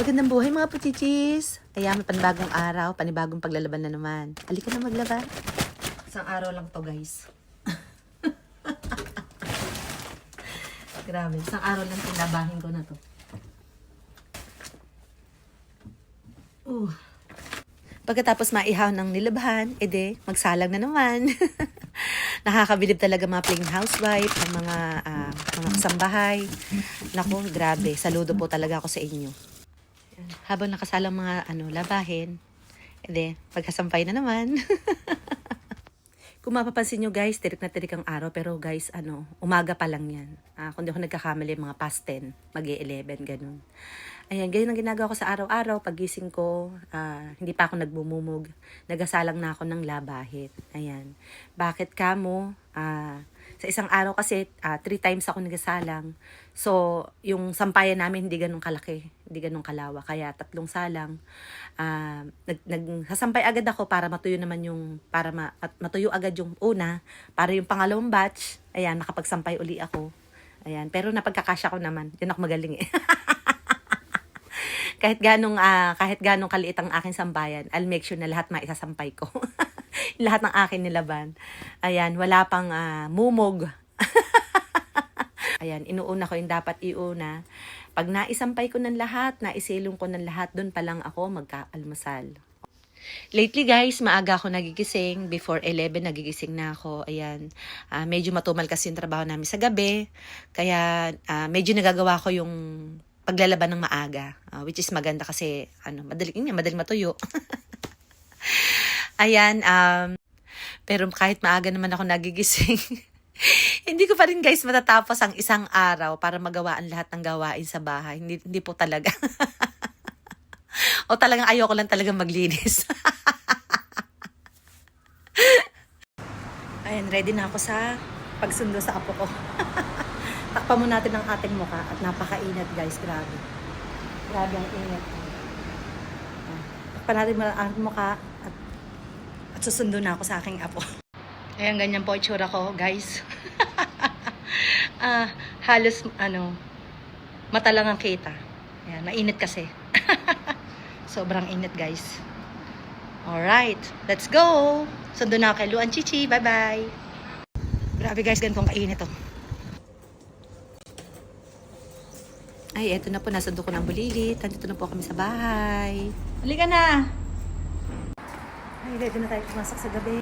Magandang buhay mga puchichis! Ayan, may panibagong araw, panibagong paglalaban na naman. Halika na maglaban. Isang araw lang to guys. Grabe, isang araw lang tinabahin ko na to. Pagkatapos maihaw ng nilabhan, ede, magsalang na naman. Nakakabilib talaga mga plain housewife, ng mga kasambahay. Naku, grabe, saludo po talaga ako sa inyo. Habang nakasalang mga labahin, ede, pagkasampay na naman. Kung mapapansin nyo guys, tirik na tirik ang araw, pero guys, umaga pa lang yan. Kung di ako nagkakamali, mga past 10, mag-11, ganun. Ayan, ganyan ang ginagawa ko sa araw-araw. Pagising ko, hindi pa ako nagbumumog. Nagasalang na ako ng labahit. Ayan. Bakit kamo? Sa isang araw kasi, 3 times ako nagasalang. So, yung sampayan namin hindi ganun kalaki. Hindi ganun kalawa. Kaya 3 salang. Nagsasampay agad ako para matuyo naman yung, matuyo agad yung una. Para yung pangalawang batch, ayan, nakapagsampay uli ako. Ayan. Pero napagkakasya ko naman. Yan ako magaling eh. Kahit ganong kaliit ang aking sambayan, I'll make sure na lahat maisasampay ko. Lahat ng akin nilaban. Ayan, wala pang mumog. Ayan, inuuna ko yung dapat iuna. Pag naisampay ko ng lahat, naisilong ko ng lahat, doon pa lang ako magkaalmasal. Lately guys, maaga ako nagigising. Before 11, nagigising na ako. Ayan, medyo matumal kasi yung trabaho namin sa gabi. Kaya medyo nagagawa ko yung paglalaban ng maaga, which is maganda kasi madaling matuyo. Ayan, pero kahit maaga naman ako nagigising, hindi ko pa rin guys matatapos ang isang araw para magawa ang lahat ng gawain sa bahay. Hindi po talaga. O talagang ayoko lang talaga maglinis. Ayan, ready na ako sa pagsundo sa apo ko. Takpan mo natin ang ating mukha at napakainit guys, grabe. Grabe ang init. Takpan natin ang mukha at susundo na ako sa aking apo. Ayan, ganyan po itsura ko guys. Halos mata lang ang kita. Ayan, mainit kasi. Sobrang init guys. Alright, let's go! Sundo na ako kay Luan Chichi. Bye-bye! Grabe guys, ganitong kainit to. Ay, eto na po, nasundo ko ng bulilit. Nandito na po kami sa bahay. Halika na! Ay, ready na tayo pumasok sa gabi.